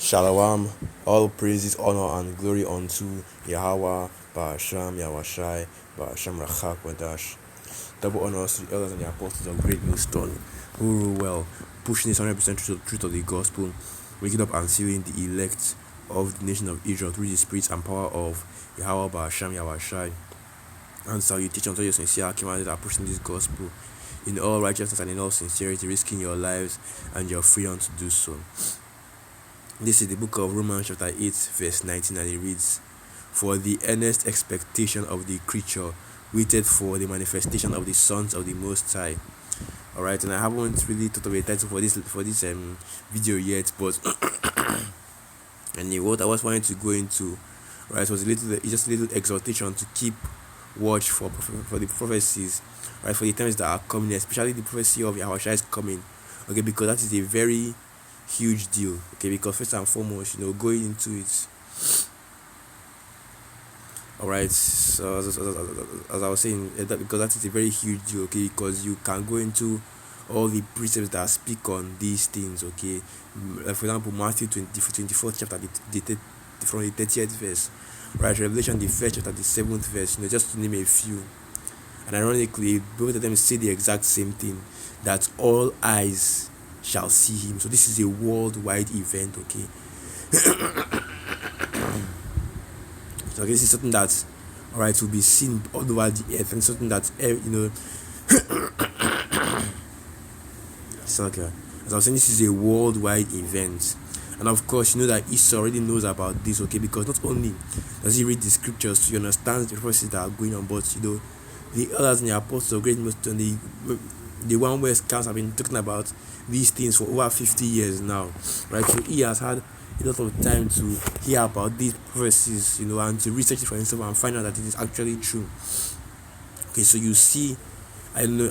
Shalom, all praises, honor, and glory unto Yahweh, Ba'asham, Yahweh Ba'asham Rachak Wadash. Double honors to the elders and the apostles of Great Millstone, who rule well, pushing this 100% truth of the gospel, waking up and sealing the elect of the nation of Israel through the spirit and power of Yahweh, Ba'asham, Yahweh. And salutation to your sincere Akiman that are pushing this gospel in all righteousness and in all sincerity, risking your lives and your freedom to do so. This is the book of Romans chapter 8 verse 19, and it reads, "For the earnest expectation of the creature waited for the manifestation of the sons of the Most High." Alright, and I haven't really thought of a title for this video yet, but and what I was wanting to go into, right, was just a little exhortation to keep watch for the prophecies, right, for the times that are coming, especially the prophecy of Yahushua is coming. Okay, because that is a very huge deal. Okay, because first and foremost, going into it, all right. So as I was saying, because that is a very huge deal. Okay, because you can go into all the precepts that speak on these things. Okay, like for example, Matthew 24th chapter, from the 30th verse, right? Revelation the first chapter, the 7th verse. Just to name a few. And ironically, both of them say the exact same thing, that all eyes shall see him. So this is a worldwide event. Okay. So this is something that, all right, will be seen all over the earth, and something that it's okay. As I was saying, this is a worldwide event, and of course, that Esau already knows about this. Okay, because not only does he read the scriptures, he understands the prophecies that are going on, but the elders and the apostles of Great Millstone, the one where scouts have been talking about these things for over 50 years now, right? So he has had a lot of time to hear about these prophecies, and to research it for himself and find out that it is actually true. Okay, so you see, I know,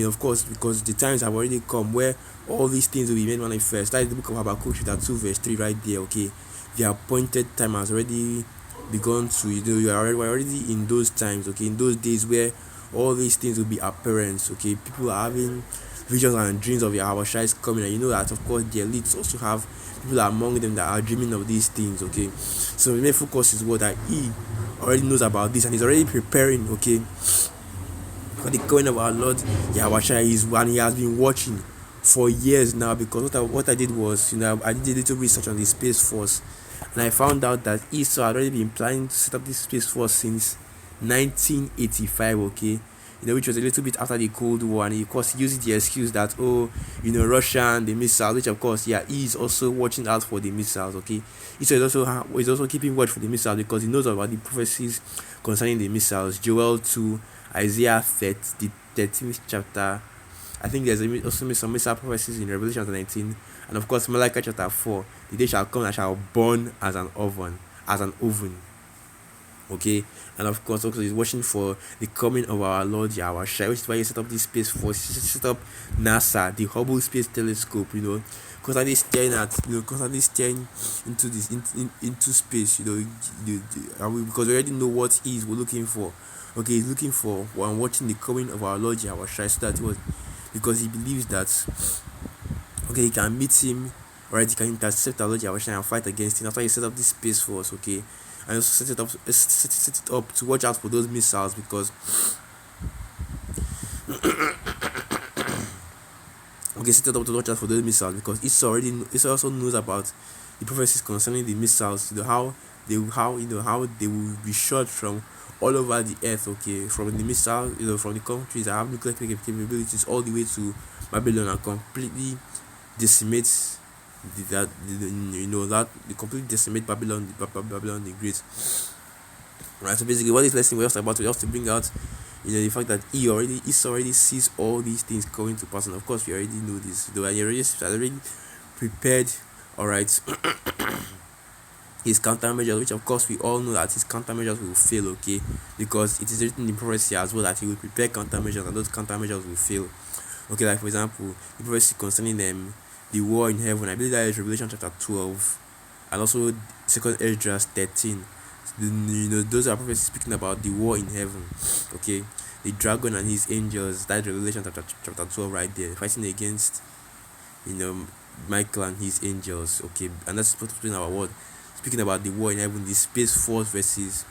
of course, because the times have already come where all these things will be made manifest. That is the book of Habakkuk chapter 2 verse 3 right there. Okay, the appointed time has already begun to, we're already in those times. Okay, in those days where all these things will be apparent. Okay, people are having visions and dreams of Yahweh is coming, and that of course the elites also have people among them that are dreaming of these things. Okay, so the main focus is what that he already knows about this, and he's already preparing. Okay, for the coming of our Lord Yahweh is one he has been watching for years now. Because what I did was, I did a little research on the Space Force, and I found out that Esau had already been planning to set up this Space Force since 1985. Okay, which was a little bit after the Cold War, and he of course used the excuse that Russia and the missiles, which of course he is also watching out for the missiles. Okay, Esau is also keeping watch for the missiles because he knows about the prophecies concerning the missiles. Joel 2, Isaiah 30, the 13th chapter. I think there's also some missile prophecies in Revelation 19, and of course Malachi chapter 4. The day shall come and shall burn as an oven. Okay, and of course also he's watching for the coming of our Lord Yahweh, which is why he set up this Space Force. He set up NASA, the Hubble Space Telescope, constantly staring into this into space, because we already know what we're looking for. Okay, he's looking for and watching the coming of our Lord Yahweh, so that was because he believes that he can meet him, right? He can intercept our Lord Yahweh and fight against him. That's why he set up this Space Force. Okay, and also set it up to watch out for those missiles, because set it up to watch out for those missiles because Esau also knows about the prophecies concerning the missiles. How they will be shot from all over the earth. Okay, from the missile, from the countries that have nuclear capabilities all the way to Babylon, and completely decimates that completely decimate Babylon the Great. Right. So basically, what this lesson was about was to bring out, the fact that Esau already sees all these things going to pass, and of course we already know this. And he already prepared. All right. His countermeasures, which of course we all know that his countermeasures will fail. Okay, because it is written in prophecy as well that he will prepare countermeasures, and those countermeasures will fail. Okay, like for example, the prophecy concerning the war in heaven. I believe that is Revelation chapter 12, and also 2nd Esdras 13. Those are prophecies speaking about the war in heaven. Okay, the dragon and his angels. That Revelation chapter 12 right there, fighting against Michael and his angels. Okay, and that's speaking about what? Speaking about the war in heaven, the space force versus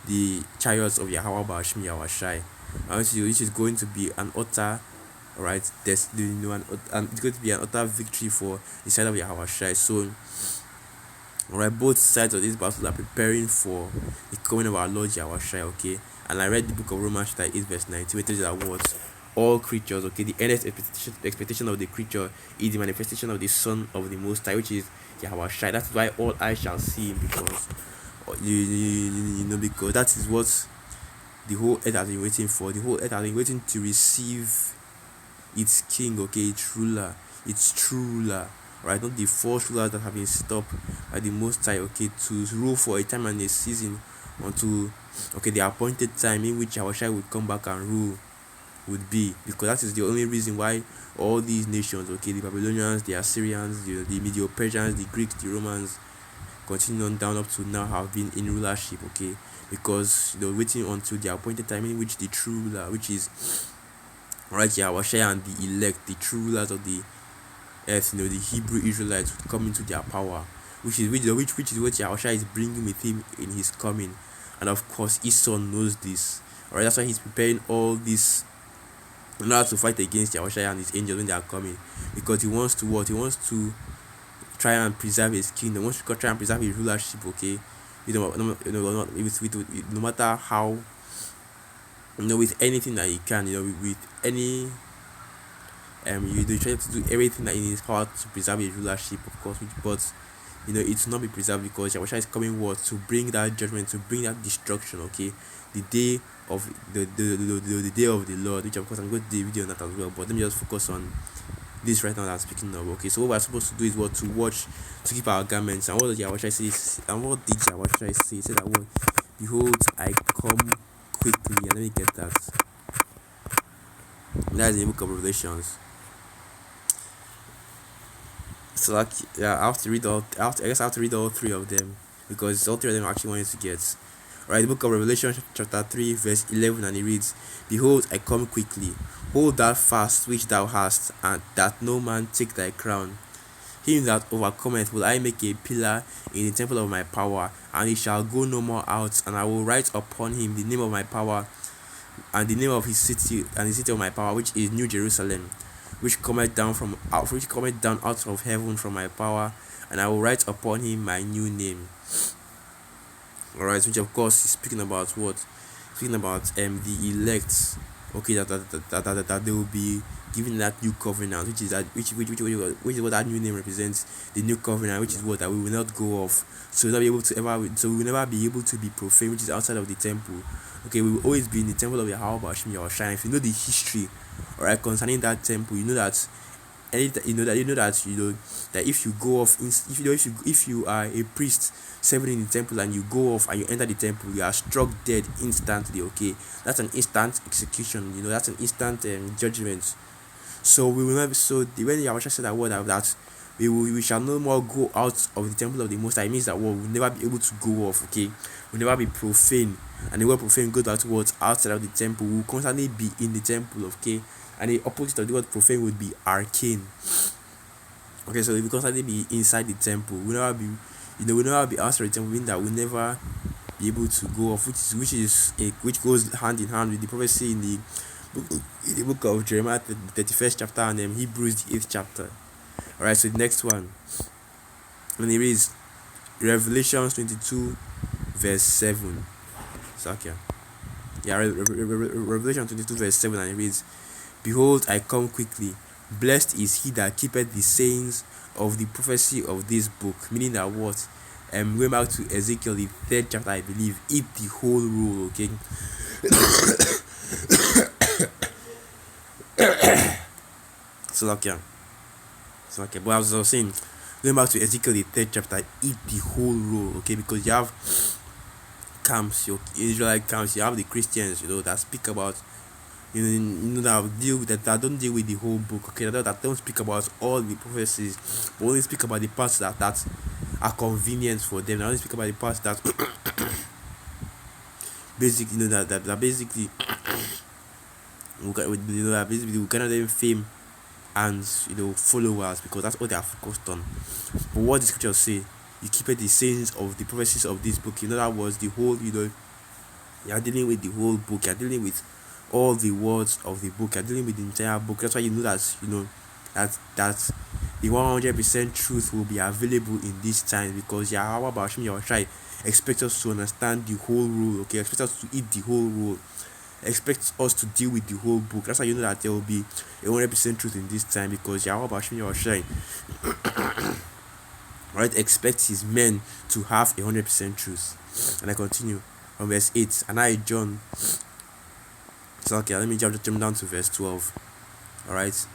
the chariots of Yahweh Bashim Yahweh, which is going to be an utter, right? There's and it's going to be an utter victory for the side of Yahweh. So, alright, both sides of this battle are preparing for the coming of our Lord Yahweh. Okay, and I read the book of Romans chapter 8 verse 19, which is that what all creatures, okay, the earnest expectation of the creature is the manifestation of the Son of the Most High, which is Yahweh. That's why all eyes shall see him, because because that is what the whole earth has been waiting for. The whole earth has been waiting to receive its king, okay, its ruler, its true ruler, right? Not the false rulers that have been set up by the Most High, okay, to rule for a time and a season until, okay, the appointed time in which Yahushua would come back and rule would be, because that is the only reason why all these nations, okay, the Babylonians, the Assyrians, the Medo-Persians, the Greeks, the Romans, continue on down up to now have been in rulership, okay, because they're waiting until the appointed time in which the true ruler, which is right Yahushua, and the elect, the true rulers of the earth, the Hebrew Israelites would come into their power, which is what Yahushua is bringing with him in his coming. And of course his son knows this. Alright, that's why he's preparing all this in order to fight against Yahushua and his angels when they are coming, because he wants to what? He wants to try and preserve his kingdom, he wants to try and preserve his rulership, okay? No matter how, with anything that he can, with any you try to do everything that in his power to preserve his rulership, of course, but it will not be preserved, because Yahushua is coming what? To bring that judgment, to bring that destruction, okay? The day of the day of the Lord, which of course I'm going to do a video on that as well, but let me just focus on this right now that I'm speaking of, okay? So what we're supposed to do is what? To watch, to keep our garments. And what did Yahushua say? And what did Yahushua say? He said that what? Behold, I come quickly. And let me get that. That is the book of Revelations. So like, yeah, I have to read all. I guess I have to read all three of them, because all three of them I actually wanted to get. Right, the book of Revelation chapter 3 verse 11, and it reads, Behold, I come quickly. Hold that fast which thou hast, and that no man take thy crown. Him that overcometh will I make a pillar in the temple of my power, and he shall go no more out. And I will write upon him the name of my power, and the name of his city, and the city of my power, which is New Jerusalem, which cometh down out of heaven from my power, and I will write upon him my new name. Alright, which of course is speaking about what? Speaking about the elect, okay, that they will be given that new covenant, which is which is what that new name represents, the new covenant, which is what? That we will not go off, so we will never be able to be profane, which is outside of the temple. Okay, we will always be in the temple of Yahweh Bashim Yahweh. If you know the history, alright, concerning that temple, you know that that if you go off, if you are a priest serving in the temple and you go off and you enter the temple, you are struck dead instantly, okay? That's an instant execution, that's an instant judgment. So we will not. So when Yahweh said that word, that we shall no more go out of the temple of the Most High, it means that we'll never be able to go off, okay? We'll never be profane, and the word profane goes back towards outside of the temple. We'll constantly be in the temple, okay? And the opposite of the word profane would be arcane. Okay, so if we constantly be inside the temple, we'll never be, we'll never be outside the temple, meaning that we'll never be able to go off, which goes hand in hand with the prophecy in the book of Jeremiah, the 31st chapter, and then Hebrews, the 8th chapter. Alright, so the next one, and it reads Revelation 22 verse 7. So okay, yeah, Revelation 22 verse 7, and it reads, Behold, I come quickly. Blessed is he that keepeth the sayings of the prophecy of this book. Meaning that what? Going back to Ezekiel, the 3rd chapter, I believe, eat the whole roll, okay? So okay. But as I was saying, going back to Ezekiel, the 3rd chapter, eat the whole roll, okay? Because you have camps, your Israelite camps, you have the Christians, that speak about, that don't deal with the whole book, okay? That don't speak about all the prophecies, but only speak about the parts that are convenient for them. They only speak about the parts that basically, that basically, we cannot even fame and followers, because that's what they are focused on. But what the scriptures say, you keep it the sayings of the prophecies of this book. In other words, the whole, you are dealing with the whole book. You are dealing with all the words of the book. You are dealing with the entire book. That's why you know that that the 100% truth will be available in this time, because Yahweh Bashim Yahushai expects us to understand the whole rule. Okay, expect us to eat the whole rule. Expect us to deal with the whole book. That's why you know that there will be a 100% truth in this time, because Yahweh Bashim Yahushai right expects his men to have 100% truth. And I continue from verse 8. And I, John, so okay, let me jump down to verse 12. Alright, so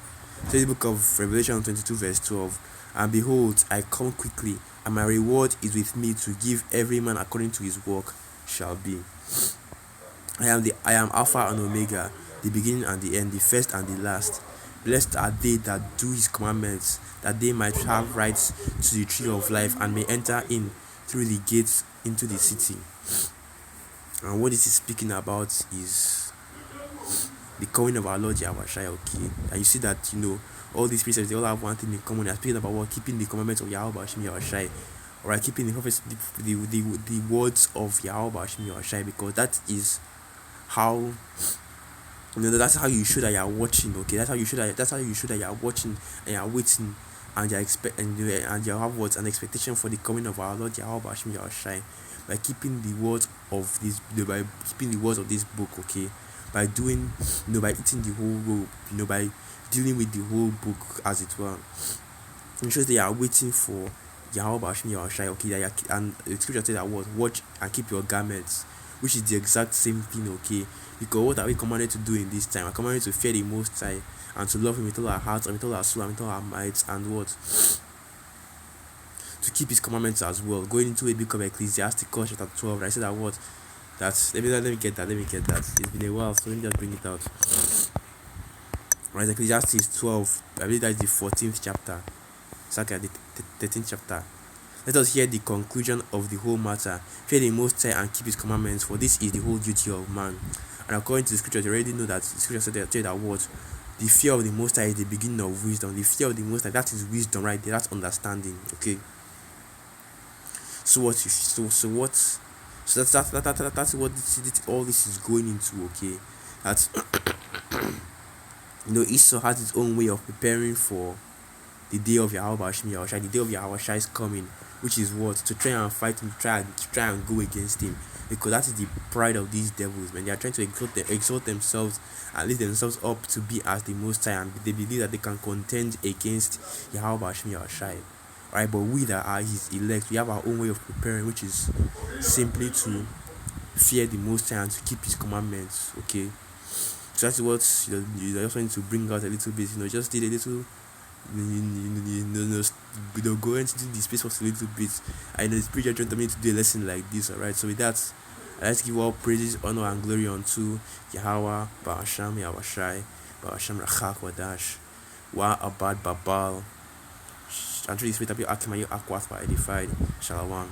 the book of Revelation 22 verse 12. And behold, I come quickly, and my reward is with me, to give every man according to his work shall be. I am Alpha and Omega, the beginning and the end, the first and the last. Blessed are they that do his commandments, that they might have rights to the tree of life, and may enter in through the gates into the city. And what this is speaking about is the coming of our Lord Yahweh Shai. Okay, and you see that all these precepts, they all have one thing in common. They are speaking about what? Keeping the commandments of Yahweh Hashem Yahushai. Alright, keeping the prophets, the words of Yahweh Hashem Yahushai, because that is how that's how you show that you are watching. Okay, that's how you show that you are watching and you are waiting, and you expect and you have what? An expectation for the coming of our Lord Yahweh Hashem Yahushai, by keeping the words of this, by keeping the words of this book. Okay, by doing, by eating the whole rope, by dealing with the whole book, as it were. It shows they are waiting for Yahweh Hashem Yahushai. Okay, and the scripture says that what? Watch and keep your garments, which is the exact same thing. Okay, because what are we commanded to do in this time? We're commanded to fear the Most High, and to love Him with all our hearts, and with all our soul, and with all our might, and what? To keep His commandments as well. Going into a book of Ecclesiasticus chapter 12, I said that what? Let me get that. It's been a while, so let me just bring it out. Right, Ecclesiastes 12, I believe that is the 14th chapter. It's like the 13th chapter. Let us hear the conclusion of the whole matter. Fear the Most High and keep His commandments, for this is the whole duty of man. And according to the scripture, you already know that the scripture said that what? The fear of the Most High is the beginning of wisdom. The fear of the Most High, that is wisdom right there. That's understanding. Okay. So that's what all this is going into. Okay, that's Esau has its own way of preparing for the day of Yahweh Hashem Yahushai. The day of Yahweh Shai is coming, which is what? To try and fight him, try and go against him, because that is the pride of these devils, man. They are trying to exalt themselves and lift themselves up to be as the Most High, and they believe that they can contend against Yahweh Hashem Yahushai. Right, but we that are His elect, we have our own way of preparing, which is simply to fear the Most High and to keep His commandments. Okay, so that's what you just want to bring out a little bit. Just did a little. Go into the space for a little bit. I know it's pretty urgent for me to do a lesson like this. Alright, so with that, let's give all praises, honor, and glory unto Yahweh, Ba'asham, Yahushai, Ba'asham Rachak Wadash, Wa Abad Babal. And through this way, Akim Akwat edified. Shalom.